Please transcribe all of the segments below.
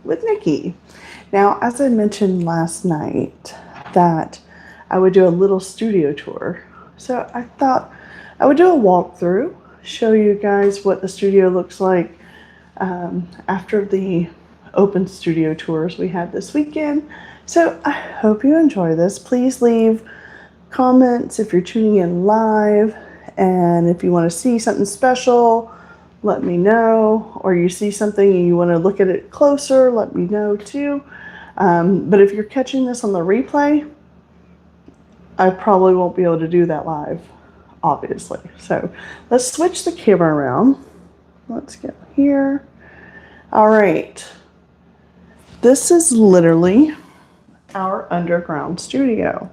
with Nickie. Now, as I mentioned last night, that I would do a little studio tour. So I thought I would do a walkthrough, show you guys what the studio looks like after the open studio tours we had this weekend. So I hope you enjoy this. Please leave comments if you're tuning in live, and if you want to see something special, let me know, or you see something and you want to look at it closer, let me know too. But if you're catching this on the replay, I probably won't be able to do that live, obviously. So let's switch the camera around. Let's go here. All right. This is literally our underground studio.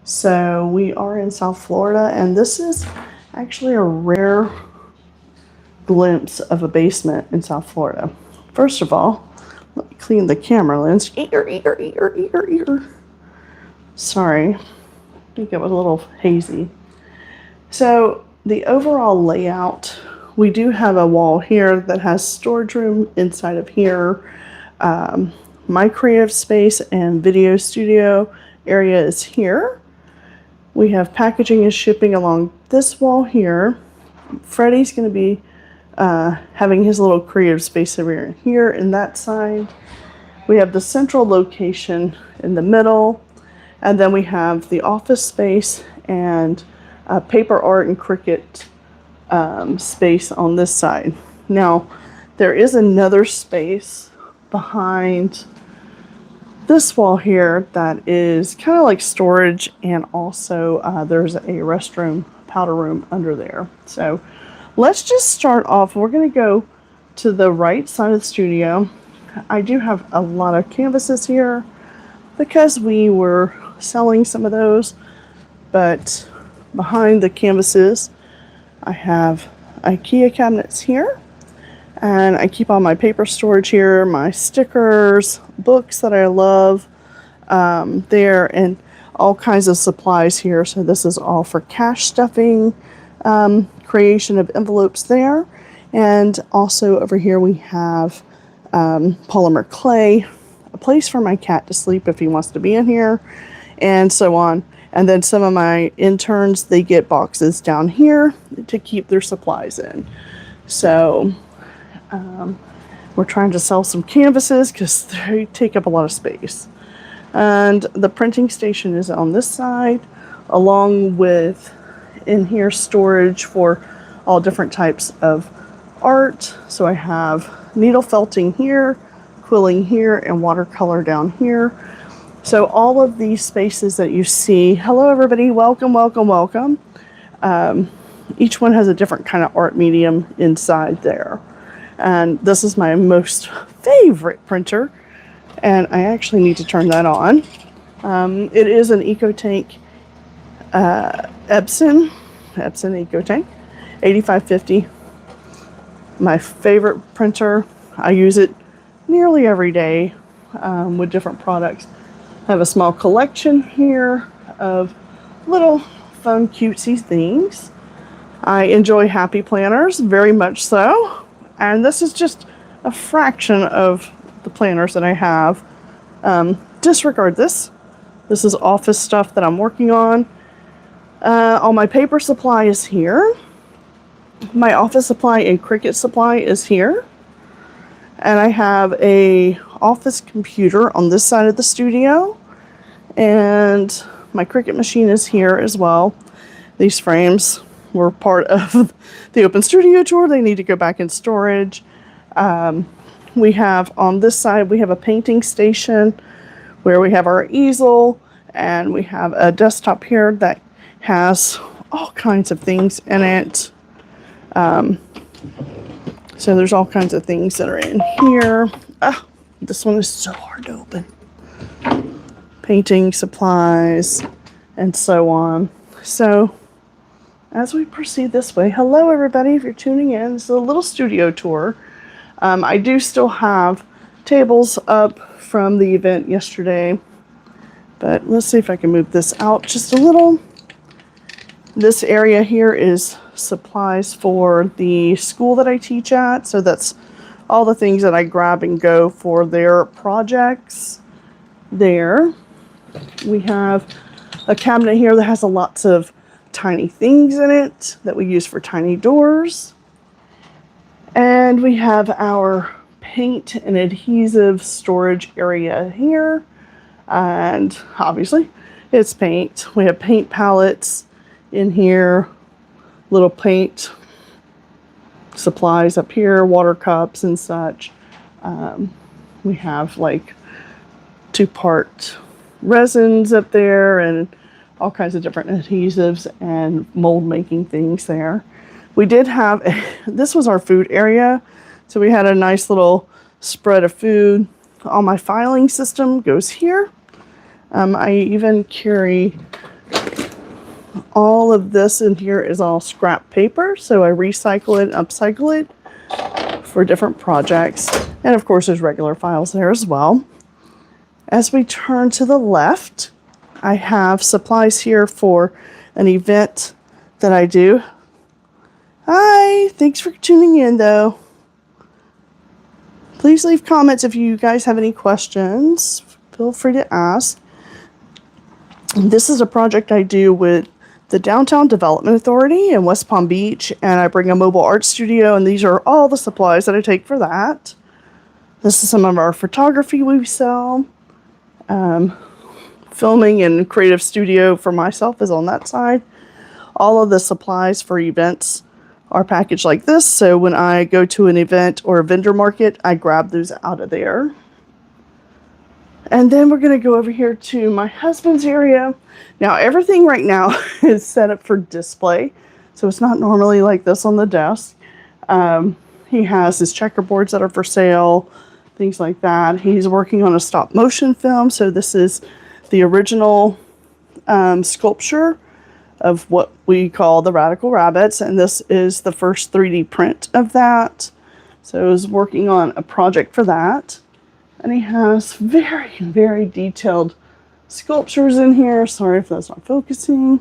So we are in South Florida, and this is actually a rare glimpse of a basement in South Florida. First of all, let me clean the camera lens. Sorry, I think it was a little hazy. So the overall layout, we do have a wall here that has storage room inside of here. My creative space and video studio area is here. We have packaging and shipping along this wall here. Freddie's going to be having his little creative space over here in that side. We have the central location in the middle, and then we have the office space and paper art and Cricut space on this side. Now, there is another space behind this wall here that is kind of like storage, and also there's a restroom, powder room under there. So let's just start off. We're going to go to the right side of the studio. I do have a lot of canvases here because we were selling some of those, but behind the canvases I have IKEA cabinets here, and I keep all my paper storage here, my stickers, books that I love there, and all kinds of supplies here. So this is all for cash stuffing, creation of envelopes there. And also over here we have polymer clay, a place for my cat to sleep if he wants to be in here, and so on. And then some of my interns, they get boxes down here to keep their supplies in. So we're trying to sell some canvases because they take up a lot of space. And the printing station is on this side, along with in here storage for all different types of art. So I have needle felting here, quilling here, and watercolor down here. So all of these spaces that you see, hello everybody, welcome, welcome, welcome. Each one has a different kind of art medium inside there. And this is my most favorite printer, and I actually need to turn that on. It is an EcoTank Epson EcoTank 8550. My favorite printer. I use it nearly every day with different products. I have a small collection here of little fun cutesy things. I enjoy happy planners, very much so. And this is just a fraction of the planners that I have. Disregard this. This is office stuff that I'm working on. All my paper supply is here. My office supply and Cricut supply is here. And I have a office computer on this side of the studio. And my Cricut machine is here as well. These frames were part of the open studio tour. They need to go back in storage. We have on this side, we have a painting station where we have our easel, and we have a desktop here that has all kinds of things in it. So there's all kinds of things that are in here. This one is so hard to open. Painting supplies and so on. So as we proceed this way, hello everybody, if you're tuning in, this is a little studio tour. I do still have tables up from the event yesterday, but let's see if I can move this out just a little. This area here is supplies for the school that I teach at, so that's all the things that I grab and go for their projects there. We have a cabinet here that has lots of tiny things in it that we use for tiny doors. And we have our paint and adhesive storage area here. And obviously it's paint. We have paint palettes in here, little paint supplies up here, water cups and such. We have like 2-part resins up there and all kinds of different adhesives and mold making things there. We did have, this was our food area. So we had a nice little spread of food. All my filing system goes here. I even carry all of this in here is all scrap paper. So I recycle it, upcycle it for different projects. And of course there's regular files there as well. As we turn to the left, I have supplies here for an event that I do. Hi, thanks for tuning in though. Please leave comments if you guys have any questions. Feel free to ask. This is a project I do with the Downtown Development Authority in West Palm Beach, and I bring a mobile art studio, and these are all the supplies that I take for that. This is some of our photography we sell. Filming and creative studio for myself is on that side. All of the supplies for events are packaged like this, so when I go to an event or a vendor market, I grab those out of there. And then we're going to go over here to my husband's area. Now everything right now is set up for display, so it's not normally like this on the desk. He has his checkerboards that are for sale, things like that. He's working on a stop motion film, so this is the original sculpture of what we call the Radical Rabbits, and this is the first 3D print of that. So I was working on a project for that. And he has very, very detailed sculptures in here. Sorry if that's not focusing.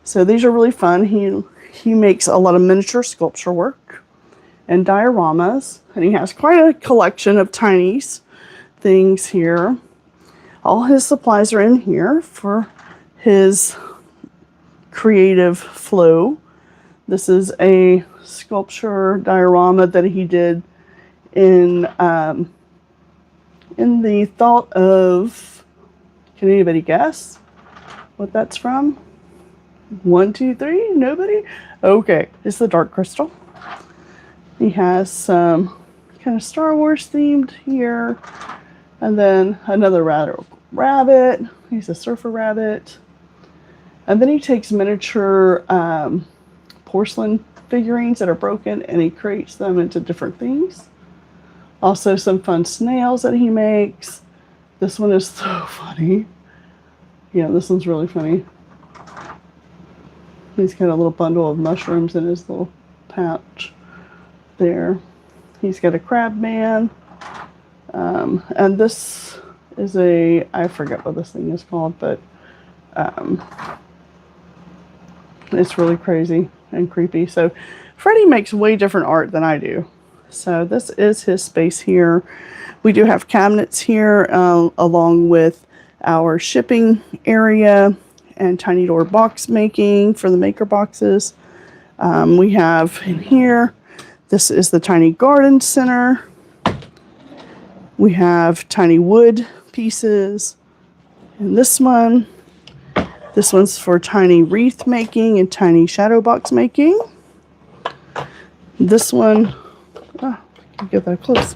So these are really fun. He makes a lot of miniature sculpture work and dioramas. And he has quite a collection of tiny things here. All his supplies are in here for his creative flow. This is a sculpture diorama that he did in the thought of, can anybody guess what that's from? 1, 2, 3, nobody? Okay, it's the Dark Crystal. He has some kind of Star Wars themed here. And then another rabbit. He's a surfer rabbit. And then he takes miniature porcelain figurines that are broken and he creates them into different things. Also some fun snails that he makes. This one is so funny. Yeah, this one's really funny. He's got a little bundle of mushrooms in his little pouch there. He's got a crab man. And this is I forget what this thing is called, but it's really crazy and creepy. So Freddie makes way different art than I do. So this is his space here. We do have cabinets here along with our shipping area and tiny door box making for the maker boxes. We have in here, this is the tiny garden center. We have tiny wood pieces. And this one's for tiny wreath making and tiny shadow box making. This one, get that close.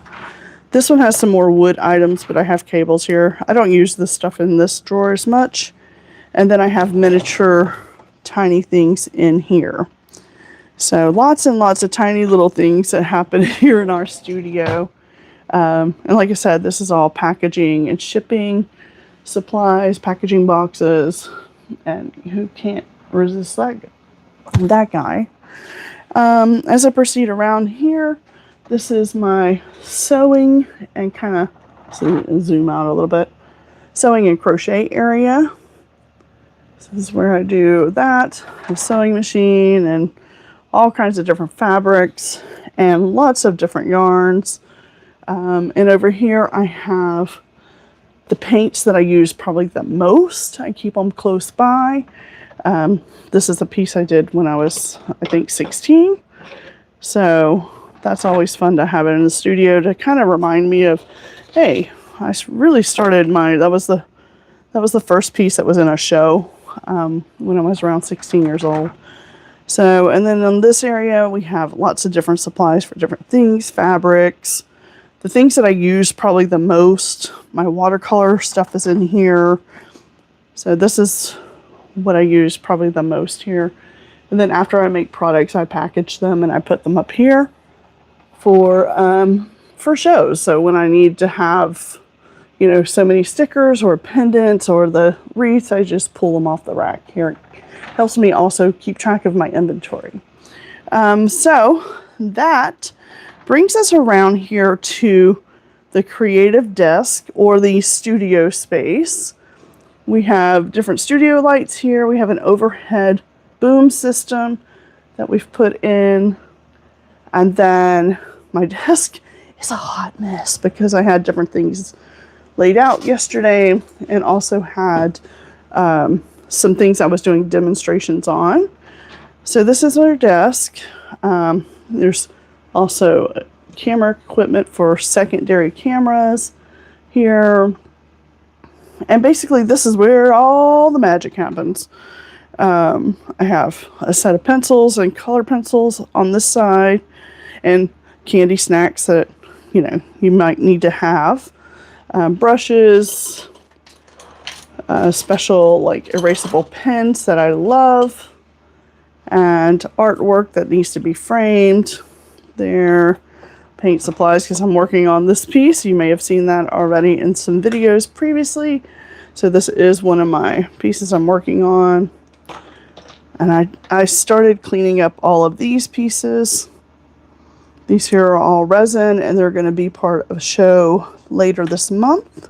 This one has some more wood items, but I have cables here. I don't use this stuff in this drawer as much. And then I have miniature tiny things in here. So lots and lots of tiny little things that happen here in our studio. And like I said, this is all packaging and shipping supplies, packaging boxes, and who can't resist that guy. As I proceed around here, this is my sewing and kind of zoom out a little bit, sewing and crochet area. So this is where I do that, a sewing machine and all kinds of different fabrics and lots of different yarns. And over here I have the paints that I use probably the most. I keep them close by. This is a piece I did when I was, I think, 16. So that's always fun to have it in the studio to kind of remind me of, hey, I really started that was the first piece that was in a show when I was around 16 years old. So, and then in this area, we have lots of different supplies for different things, fabrics. The things that I use probably the most, my watercolor stuff is in here. So this is what I use probably the most here. And then after I make products, I package them and I put them up here for shows. So when I need to have, you know, so many stickers or pendants or the wreaths, I just pull them off the rack here. It helps me also keep track of my inventory. So that brings us around here to the creative desk or the studio space. We have different studio lights here. We have an overhead boom system that we've put in. And then my desk is a hot mess because I had different things laid out yesterday and also had some things I was doing demonstrations on. So this is our desk. There's also camera equipment for secondary cameras here. And basically this is where all the magic happens. I have a set of pencils and color pencils on this side and candy snacks that, you know, you might need to have. Brushes, special like erasable pens that I love, and artwork that needs to be framed there. Paint supplies because I'm working on this piece. You may have seen that already in some videos previously. So this is one of my pieces I'm working on. And I started cleaning up all of these pieces. These here are all resin and they're going to be part of a show later this month.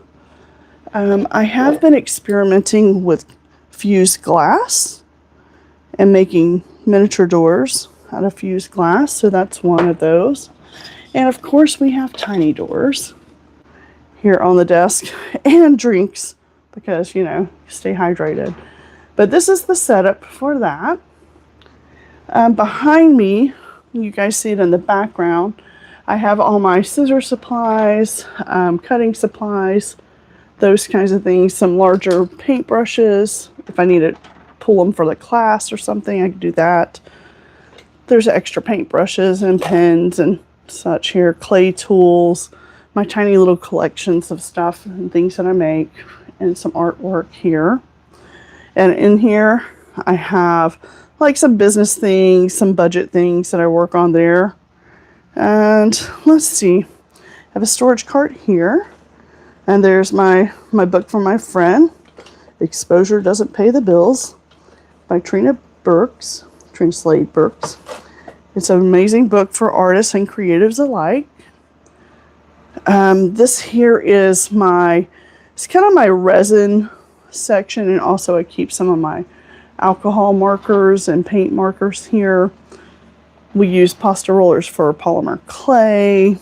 I have been experimenting with fused glass and making miniature doors out of fused glass. So that's one of those. And of course we have tiny doors here on the desk and drinks because, you know, stay hydrated. But this is the setup for that. Behind me, you guys see it in the background, I have all my scissor supplies, cutting supplies, those kinds of things, some larger paint brushes. If I need to pull them for the class or something, I can do that. There's extra paint brushes and pens and such here, clay tools, my tiny little collections of stuff and things that I make, and some artwork here. And in here, I have like some business things, some budget things that I work on there. And let's see, I have a storage cart here. And there's my book from my friend, Exposure Doesn't Pay the Bills, by Trina Slade Burks. It's an amazing book for artists and creatives alike. This here is it's kind of my resin section, and also I keep some of my alcohol markers and paint markers here. We use pasta rollers for polymer clay,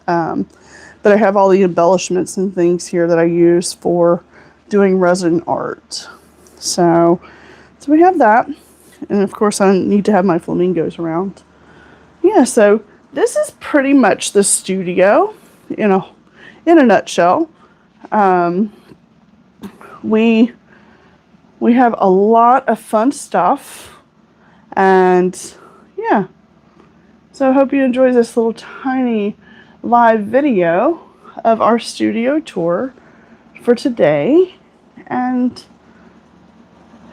but I have all the embellishments and things here that I use for doing resin art. So we have that, and of course I need to have my flamingos around. Yeah, so this is pretty much the studio in a nutshell. We have a lot of fun stuff, and yeah. So I hope you enjoy this little tiny live video of our studio tour for today. And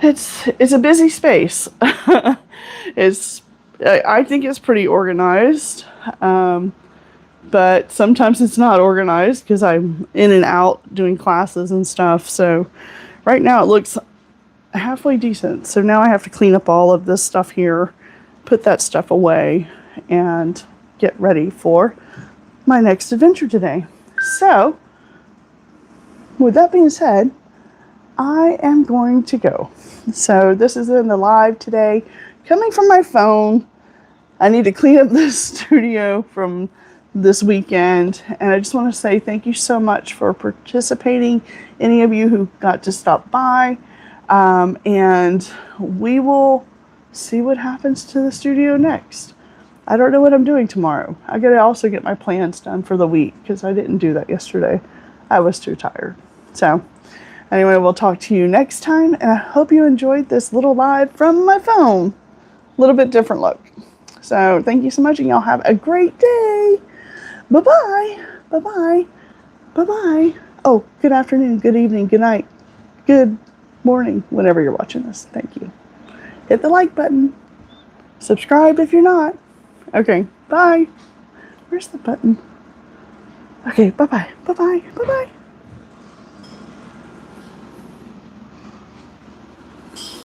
it's a busy space. I think it's pretty organized, but sometimes it's not organized because I'm in and out doing classes and stuff. So right now it looks halfway decent. So now I have to clean up all of this stuff here, put that stuff away, and get ready for my next adventure today. So with that being said, I am going to go. So this is in the live today, coming from my phone. I need to clean up this studio from this weekend. And I just want to say thank you so much for participating. Any of you who got to stop by. And we will see what happens to the studio next. I don't know what I'm doing tomorrow. I got to also get my plans done for the week because I didn't do that yesterday. I was too tired. So anyway, we'll talk to you next time. And I hope you enjoyed this little live from my phone. A little bit different look. So thank you so much, and y'all have a great day. Bye-bye. Bye-bye. Bye-bye. Oh, good afternoon, good evening, good night, good morning, whenever you're watching this. Thank you. Hit the like button. Subscribe if you're not. Okay, bye. Where's the button? Okay, bye-bye. Bye-bye. Bye-bye.